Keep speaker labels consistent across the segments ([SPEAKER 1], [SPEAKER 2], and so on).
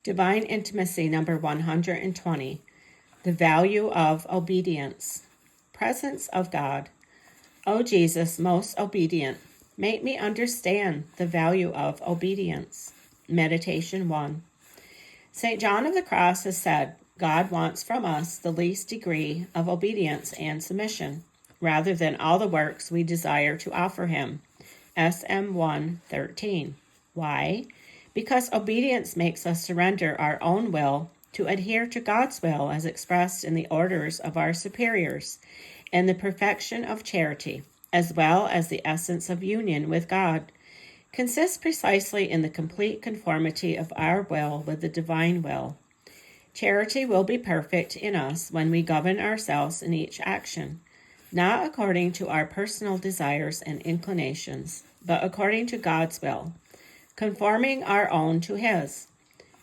[SPEAKER 1] Divine Intimacy number 120. The value of obedience. Presence of God. O Jesus, most obedient, make me understand the value of obedience. Meditation 1. St. John of the Cross has said, God wants from us the least degree of obedience and submission, rather than all the works we desire to offer him. SM 1:13. Why? Because obedience makes us surrender our own will to adhere to God's will as expressed in the orders of our superiors and the perfection of charity, as well as the essence of union with God, consists precisely in the complete conformity of our will with the divine will. Charity will be perfect in us when we govern ourselves in each action, not according to our personal desires and inclinations, but according to God's will, conforming our own to his.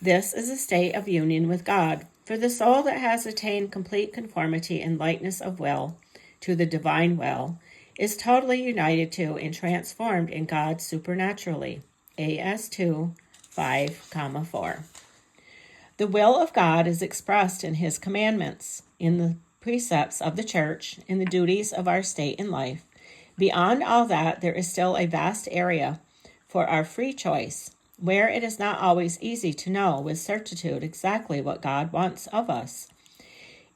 [SPEAKER 1] This is a state of union with God, for the soul that has attained complete conformity and likeness of will to the divine will is totally united to and transformed in God supernaturally. AS 2, 5,4. The will of God is expressed in his commandments, in the precepts of the church, in the duties of our state in life. Beyond all that, there is still a vast area for our free choice, where it is not always easy to know with certitude exactly what God wants of us.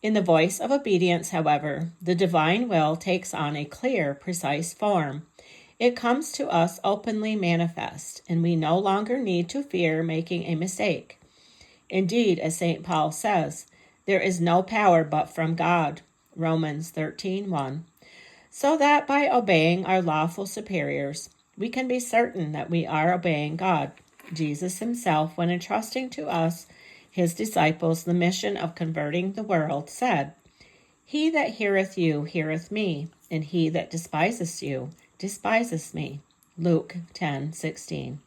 [SPEAKER 1] In the voice of obedience, however, the divine will takes on a clear, precise form. It comes to us openly manifest, and we no longer need to fear making a mistake. Indeed, as St. Paul says, there is no power but from God, Romans 13:1, so that by obeying our lawful superiors, we can be certain that we are obeying God. Jesus himself, when entrusting to us, his disciples, the mission of converting the world, said, He that heareth you heareth me, and he that despiseth you despiseth me. Luke 10:16.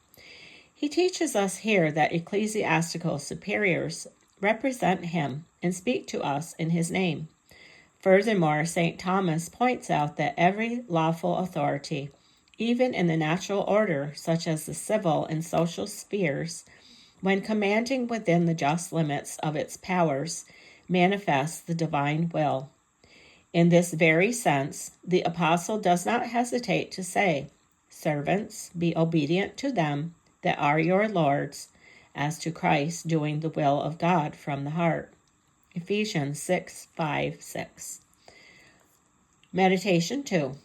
[SPEAKER 1] He teaches us here that ecclesiastical superiors represent him and speak to us in his name. Furthermore, St. Thomas points out that every lawful authority, even in the natural order, such as the civil and social spheres, when commanding within the just limits of its powers, manifests the divine will. In this very sense, the apostle does not hesitate to say, Servants, be obedient to them that are your lords, as to Christ, doing the will of God from the heart. Ephesians 6:5-6. Meditation 2.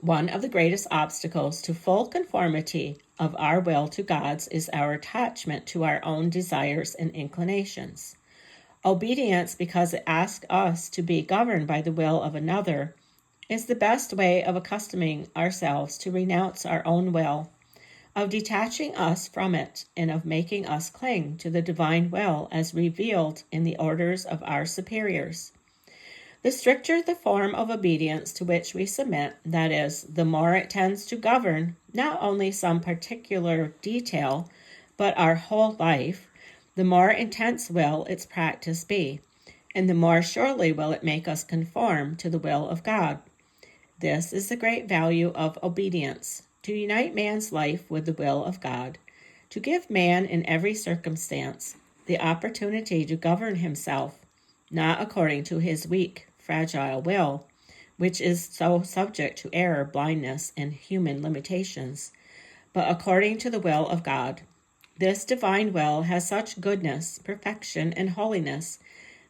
[SPEAKER 1] One of the greatest obstacles to full conformity of our will to God's is our attachment to our own desires and inclinations. Obedience, because it asks us to be governed by the will of another, is the best way of accustoming ourselves to renounce our own will, of detaching us from it, and of making us cling to the divine will as revealed in the orders of our superiors. The stricter the form of obedience to which we submit, that is, the more it tends to govern not only some particular detail, but our whole life, the more intense will its practice be, and the more surely will it make us conform to the will of God. This is the great value of obedience, to unite man's life with the will of God, to give man in every circumstance the opportunity to govern himself, not according to his weak, fragile will, which is so subject to error, blindness, and human limitations, but according to the will of God. This divine will has such goodness, perfection, and holiness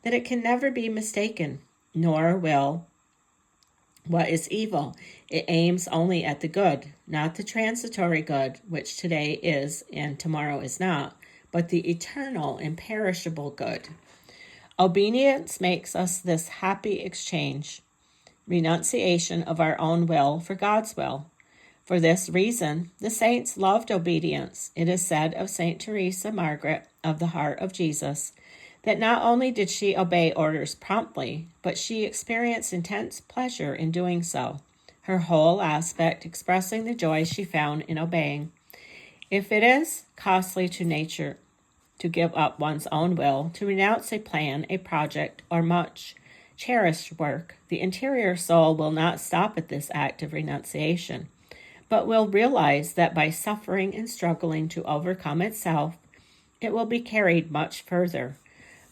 [SPEAKER 1] that it can never be mistaken, nor will what is evil. It aims only at the good, not the transitory good, which today is and tomorrow is not, but the eternal, imperishable good. Obedience makes us this happy exchange, renunciation of our own will for God's will. For this reason, the saints loved obedience. It is said of St. Teresa, Margaret, of the Heart of Jesus, that not only did she obey orders promptly, but she experienced intense pleasure in doing so, her whole aspect expressing the joy she found in obeying. If it is costly to nature to give up one's own will, to renounce a plan, a project, or much cherished work, the interior soul will not stop at this act of renunciation, but will realize that by suffering and struggling to overcome itself, it will be carried much further.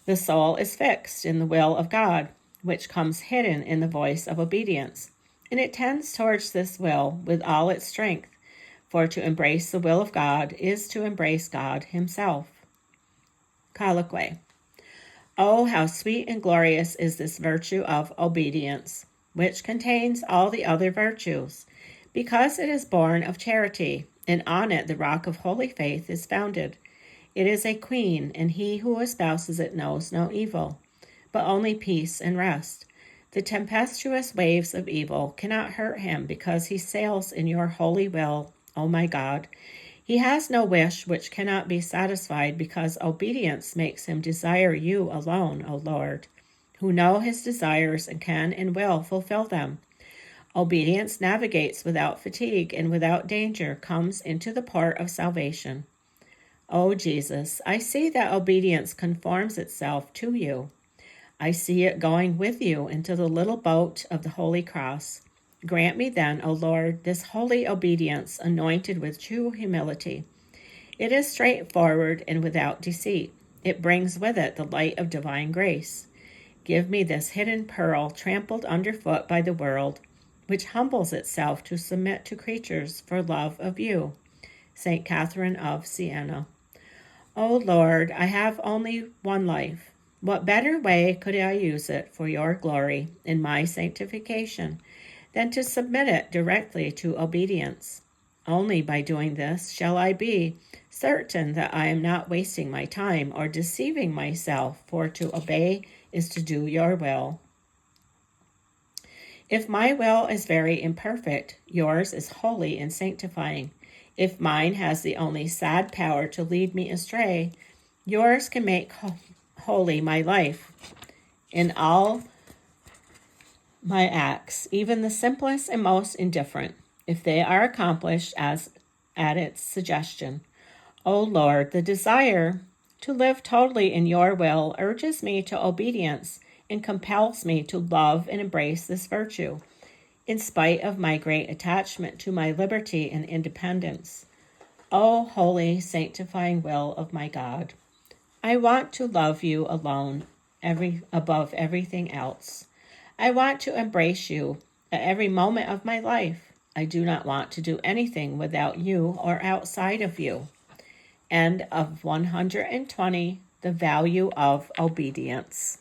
[SPEAKER 1] The soul is fixed in the will of God, which comes hidden in the voice of obedience, and it tends towards this will with all its strength, for to embrace the will of God is to embrace God himself. Colloquy. Oh, how sweet and glorious is this virtue of obedience, which contains all the other virtues, because it is born of charity, and on it the rock of holy faith is founded. It is a queen, and he who espouses it knows no evil, but only peace and rest. The tempestuous waves of evil cannot hurt him, because he sails in your holy will, O my God. He has no wish which cannot be satisfied, because obedience makes him desire you alone, O Lord, who know his desires and can and will fulfill them. Obedience navigates without fatigue and without danger, comes into the port of salvation. O Jesus, I see that obedience conforms itself to you. I see it going with you into the little boat of the Holy Cross. Grant me then, O Lord, this holy obedience anointed with true humility. It is straightforward and without deceit. It brings with it the light of divine grace. Give me this hidden pearl trampled underfoot by the world, which humbles itself to submit to creatures for love of you. St. Catherine of Siena. O Lord, I have only one life. What better way could I use it for your glory in my sanctification than to submit it directly to obedience? Only by doing this shall I be certain that I am not wasting my time or deceiving myself, for to obey is to do your will. If my will is very imperfect, yours is holy and sanctifying. If mine has the only sad power to lead me astray, yours can make holy my life in all my acts, even the simplest and most indifferent, if they are accomplished as at its suggestion. O Lord, the desire to live totally in your will urges me to obedience and compels me to love and embrace this virtue, in spite of my great attachment to my liberty and independence. O holy, sanctifying will of my God, I want to love you alone above everything else. I want to embrace you at every moment of my life. I do not want to do anything without you or outside of you. End of 120, the value of obedience.